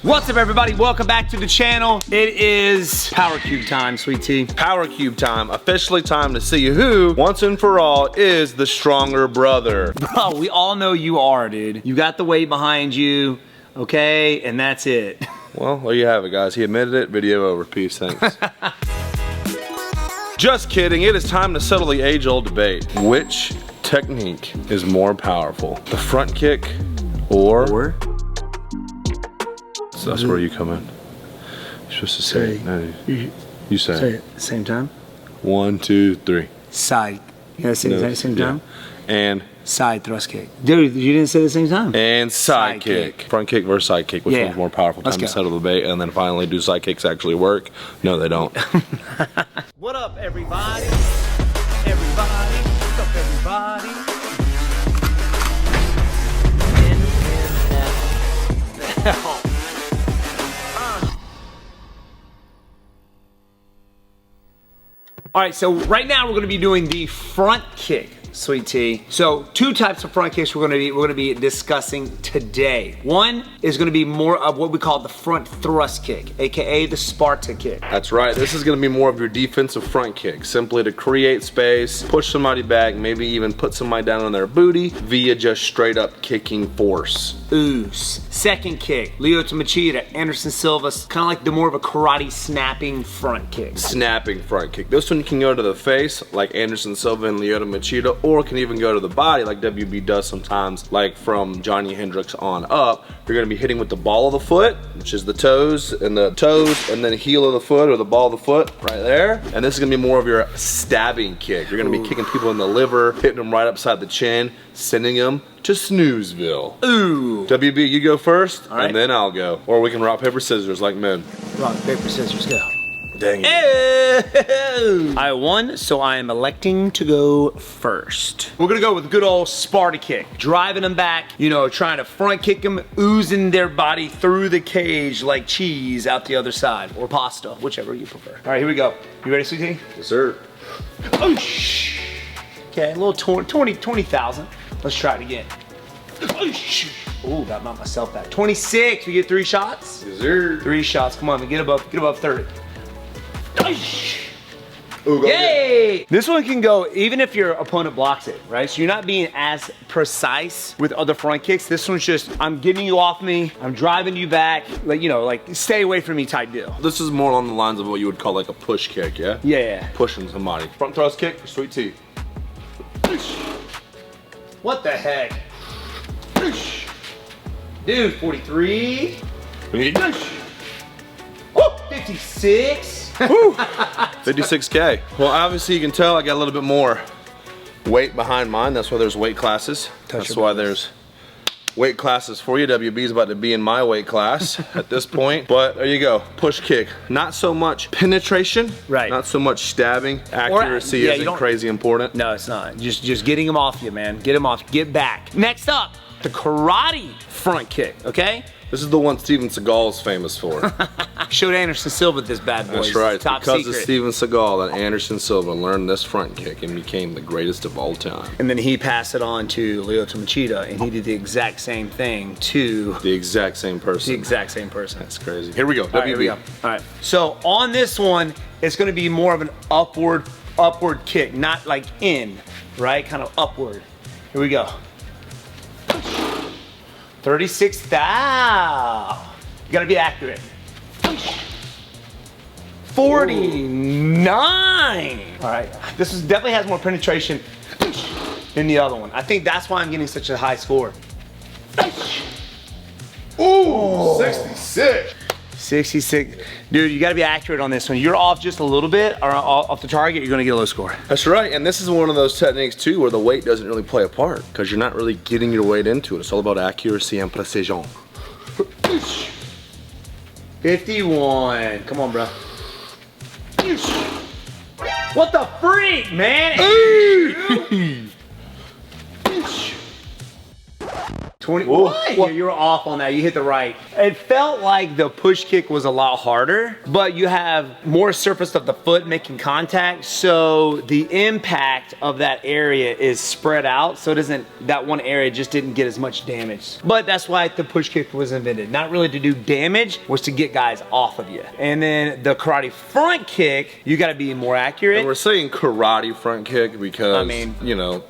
What's up, everybody? Welcome back to the channel. It is Power Cube time, sweet tea. Power Cube time. Officially time to see who, once and for all, is the stronger brother. Bro, we all know you are, dude. You got the weight behind you, okay? And that's it. Well, there you have it, guys. He admitted it. Video over. Peace. Thanks. Just kidding. It is time to settle the age-old debate. Which technique is more powerful? The front kick or? So that's where you come in. You're supposed to say it. No, you say it at the same time. 1, 2, 3. Side. You gotta say it at the same time? And? Side thrust kick. Dude, you didn't say it at the same time. And side kick. Front kick versus side kick. Which one's more powerful? Time to settle the debate. And then finally, do side kicks actually work? No, they don't. What up, everybody? Everybody. What's up, everybody? All right, so right now we're gonna be doing the front kick, sweet tea. So two types of front kicks we're gonna be discussing today. One is gonna be more of what we call the front thrust kick, AKA the Sparta kick. That's right, this is gonna be more of your defensive front kick, simply to create space, push somebody back, maybe even put somebody down on their booty via just straight up kicking force. Oos. Second kick, Lyoto Machida, Anderson Silva's kind of like the more of a karate snapping front kick. Snapping front kick. This one can go to the face, like Anderson Silva and Lyoto Machida, or can even go to the body, like WB does sometimes, like from Johnny Hendricks on up. You're gonna be hitting with the ball of the foot, which is the toes, and then heel of the foot, or the ball of the foot, right there. And this is gonna be more of your stabbing kick. You're gonna be kicking people in the liver, hitting them right upside the chin, sending them to Snoozeville. Ooh. WB, you go first, all right, and then I'll go. Or we can rock, paper, scissors like men. Rock, paper, scissors, go. Dang it. I won, so I am electing to go first. We're gonna go with a good old Sparta kick. Driving them back, you know, trying to front kick them, oozing their body through the cage like cheese out the other side, or pasta, whichever you prefer. All right, here we go. You ready, sweetie? Yes, sir. Oh, shh. Okay, a little 20,000. Let's try it again. Oh, got myself back. 26, we get 3 shots? Yes, sir. 3 shots, come on, get above 30. Ooh, yay! This one can go even if your opponent blocks it, right? So you're not being as precise with other front kicks. This one's just, I'm getting you off me, I'm driving you back, like, you know, like stay away from me type deal. This is more along the lines of what you would call like a push kick, yeah? Yeah. Pushing somebody. Front thrust kick for sweet tea. What the heck? Dude, 43. Oh, 56. Woo. 56K. Well, obviously you can tell I got a little bit more weight behind mine. That's why there's weight classes. That's why there's weight classes for you. WB's about to be in my weight class at this point. But there you go, push kick. Not so much penetration, right? Not so much stabbing. Accuracy isn't crazy important. No, it's not. Just getting them off you, man. Get them off, get back. Next up, the karate front kick, okay? This is the one Steven Seagal's famous for. Showed Anderson Silva this bad boy. That's right. Top because secret. of Steven Seagal that Anderson Silva learned this front kick and became the greatest of all time. And then he passed it on to Lyoto Machida, and he did the exact same thing to the exact same person. The exact same person. That's crazy. Here we go. WB. All right, here we go. All right. So on this one, it's going to be more of an upward kick, not like in, right? Kind of upward. Here we go. 36 thou. You gotta be accurate. 49. All right, this is definitely has more penetration than the other one. I think that's why I'm getting such a high score. Ooh, 66. 66. Dude, you gotta be accurate on this one. You're off just a little bit or off the target, you're gonna get a low score. That's right, and this is one of those techniques too where the weight doesn't really play a part because you're not really getting your weight into it. It's all about accuracy and precision. 51. Come on, bro. What the freak, man? 20. What? Yeah, you were off on that. You hit the right. It felt like the push kick was a lot harder, but you have more surface of the foot making contact, so the impact of that area is spread out, so it doesn't, that one area just didn't get as much damage. But that's why the push kick was invented. Not really to do damage, was to get guys off of you. And then the karate front kick, you gotta be more accurate. And we're saying karate front kick because, I mean, you know,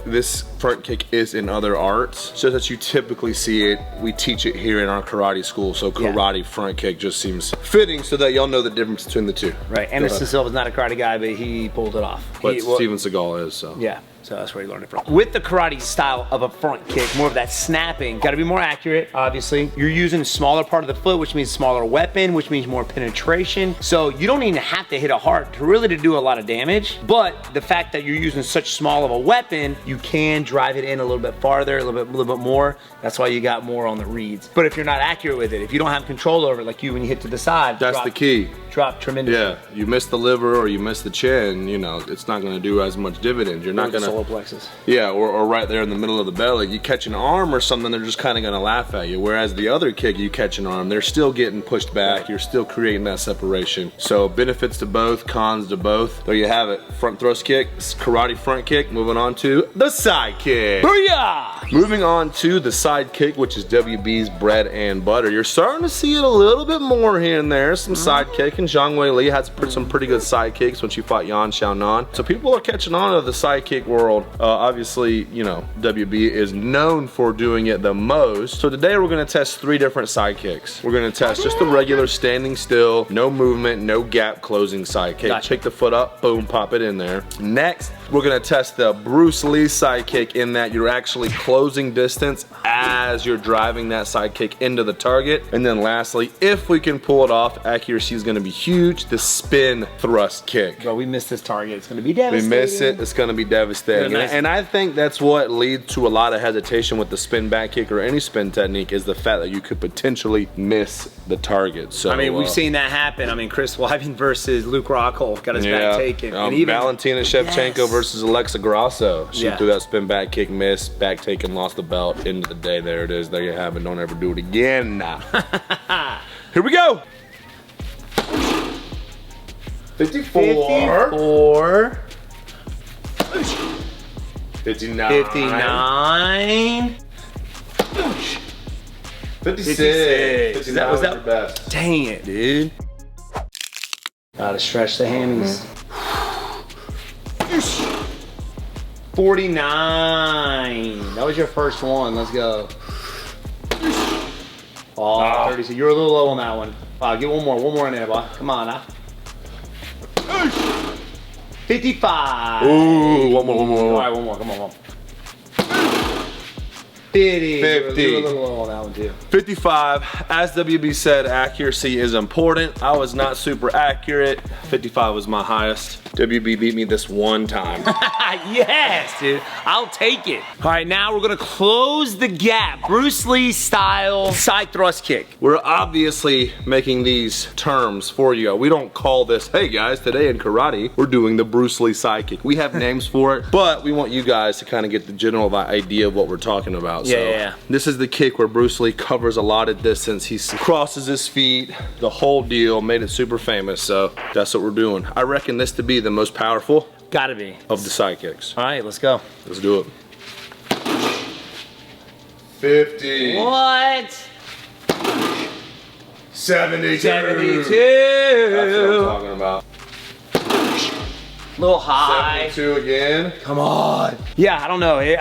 this front kick is in other arts, so that you typically see it. We teach it here in our karate school, so karate front kick just seems fitting so that y'all know the difference between the two. Right, Anderson Silva's not a karate guy, but he pulled it off. But Steven Seagal is, so. Yeah. So that's where he learned it from. With the karate style of a front kick, more of that snapping, gotta be more accurate, obviously. You're using a smaller part of the foot, which means smaller weapon, which means more penetration. So you don't even have to hit it hard to do a lot of damage. But the fact that you're using such small of a weapon, you can drive it in a little bit farther, a little bit more. That's why you got more on the reads. But if you're not accurate with it, if you don't have control over it, like you when you hit to the side, that's the key. Drop tremendously. Yeah, you miss the liver or you miss the chin, you know, it's not gonna do as much dividends. You're not gonna, solar plexus. Yeah, or right there in the middle of the belly. You catch an arm or something, they're just kind of gonna laugh at you. Whereas the other kick, you catch an arm, they're still getting pushed back. You're still creating that separation. So benefits to both, cons to both. There you have it. Front thrust kick, karate front kick. Moving on to the side kick. Booyah! Moving on to the side kick, which is WB's bread and butter. You're starting to see it a little bit more here and there. Some side kick, and Zhang Wei Li had some pretty good side kicks when she fought Yan Xiaonan. So people are catching on to the side kick world. Obviously, you know, WB is known for doing it the most. So today we're gonna test 3 different side kicks. We're gonna test just the regular standing still, no movement, no gap closing side kick. Gotcha. Pick the foot up, boom, pop it in there. Next, we're gonna test the Bruce Lee side kick in that you're actually closing distance as you're driving that side kick into the target. And then lastly, if we can pull it off, accuracy is gonna be huge, the spin thrust kick. Bro, we missed this target. It's gonna be devastating. We miss it, it's gonna be devastating. And I think that's what leads to a lot of hesitation with the spin back kick or any spin technique, is the fact that you could potentially miss the target. So I mean, we've seen that happen. I mean, Chris Weidman versus Luke Rockhold got his back taken. And even Valentina Shevchenko versus Alexa Grasso. She threw that spin back kick, missed, back taken, lost the belt. End of the day, there it is. There you have it. Don't ever do it again. Here we go. 54. 59. 59. 56. Was that your best? Dang it, dude. Gotta stretch the hammies. 49. That was your first one. Let's go. Oh, 30. So you're a little low on that one. Get one more in there, boy. Come on, now. 55. Ooh, one more. All right, one more. Come on. 50. 50. You're a little low on that one too. 55. As WB said, accuracy is important. I was not super accurate. 55 was my highest. WB beat me this one time. Yes, dude. I'll take it. All right, now we're gonna close the gap. Bruce Lee style side thrust kick. We're obviously making these terms for you. We don't call this, hey guys, today in karate, we're doing the Bruce Lee side kick. We have names for it, but we want you guys to kind of get the general idea of what we're talking about. Yeah. This is the kick where Bruce Lee covers a lot of distance. He crosses his feet, the whole deal, made it super famous. So that's what we're doing. I reckon this to be the most powerful. Gotta be. Of the side kicks. All right, let's go. Let's do it. 50. What? 72. 72. That's what I'm talking about. Little high. 72 again. Come on. Yeah, I don't know. It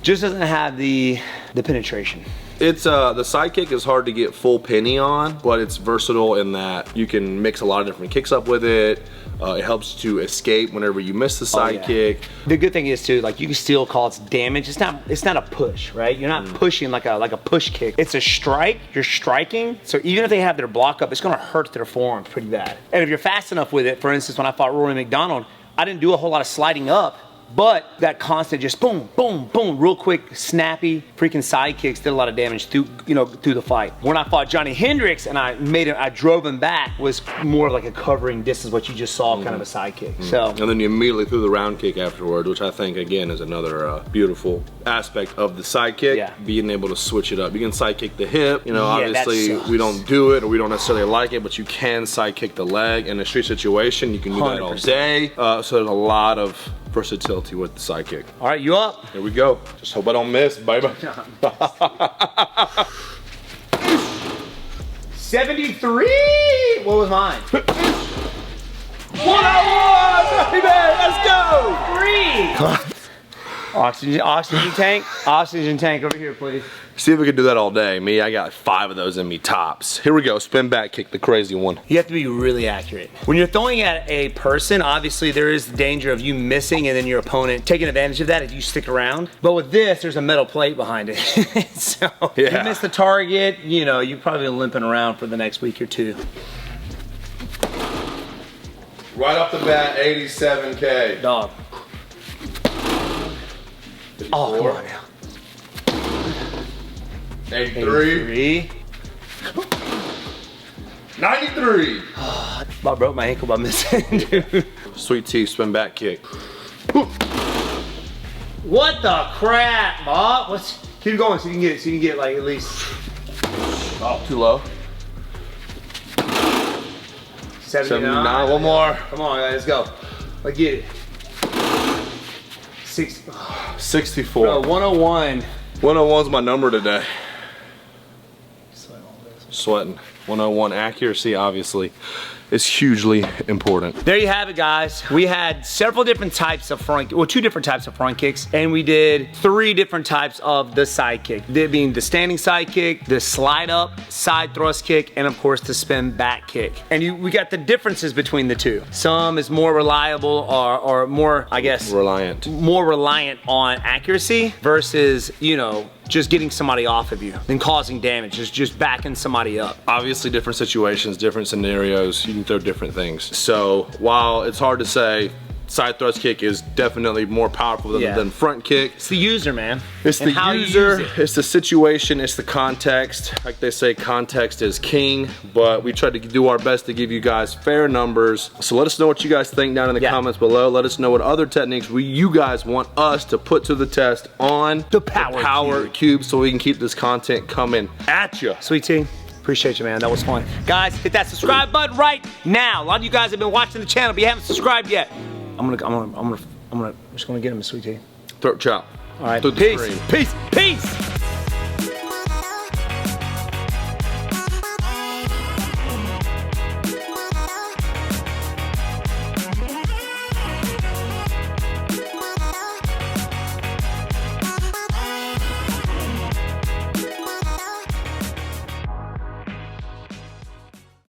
just doesn't have the penetration. It's the side kick is hard to get full penny on, but it's versatile in that you can mix a lot of different kicks up with it. It helps to escape whenever you miss the side kick. The good thing is too, like you can still call it damage. It's not a push, right? You're not pushing like a push kick. It's a strike. You're striking. So even if they have their block up, it's gonna hurt their forearm pretty bad. And if you're fast enough with it, for instance, when I fought Rory McDonald, I didn't do a whole lot of sliding up. but that constant just boom, boom, boom, real quick, snappy, freaking side kicks did a lot of damage through, you know, through the fight. When I fought Johnny Hendricks and I drove him back, was more of like a covering distance, what you just saw, kind of a side kick. So. And then you immediately threw the round kick afterward, which I think again is another beautiful aspect of the side kick. Yeah. Being able to switch it up. You can side kick the hip. You know, Yeah, obviously we don't do it or we don't necessarily like it, but you can side kick the leg in a street situation. You can do that all 100%. day. So there's a lot of versatility with the side kick. All right, you up? Here we go. Just hope I don't miss, baby. 73. What was mine? 101, baby. Let's go. 3. Oxygen tank over here, please. See if we can do that all day. Me, I got 5 of those in me tops. Here we go, spin back kick, the crazy one. You have to be really accurate. When you're throwing at a person, obviously there is the danger of you missing and then your opponent taking advantage of that if you stick around. But with this, there's a metal plate behind it. So if you miss the target, you know, you're probably limping around for the next week or two. Right off the bat, 87K. Dog. 54. Oh, come on now. 83. 93. I broke my ankle by missing, dude. Sweet tea, spin back kick. What the crap, Bob? Keep going so you can get it. So you can get like at least. Oh, too low. 79. One more. Come on, guys, let's go. Let's get it. 64. No, 101. 101's my number today. Sweating. 101 accuracy, obviously, is hugely important. There you have it, guys. We had several different types of two different types of front kicks, and we did 3 different types of the side kick. There being the standing side kick, the slide up side thrust kick, and of course the spin back kick. And we got the differences between the two. Some is more reliable or more, I guess, more reliant on accuracy versus, you know, just getting somebody off of you and causing damage, just backing somebody up. Obviously different situations, different scenarios, you can throw different things. So while it's hard to say, side thrust kick is definitely more powerful than front kick. It's the user, man. It's the user, it's the situation, it's the context. Like they say, context is king, but we try to do our best to give you guys fair numbers. So let us know what you guys think down in the comments below. Let us know what other techniques you guys want us to put to the test on the power cube so we can keep this content coming at you. Sweet tea. Appreciate you, man. That was fun. Guys, hit that subscribe button right now. A lot of you guys have been watching the channel, but you haven't subscribed yet. I'm just gonna get him a sweet tea. Throat chop. All right. Through the screen. Peace.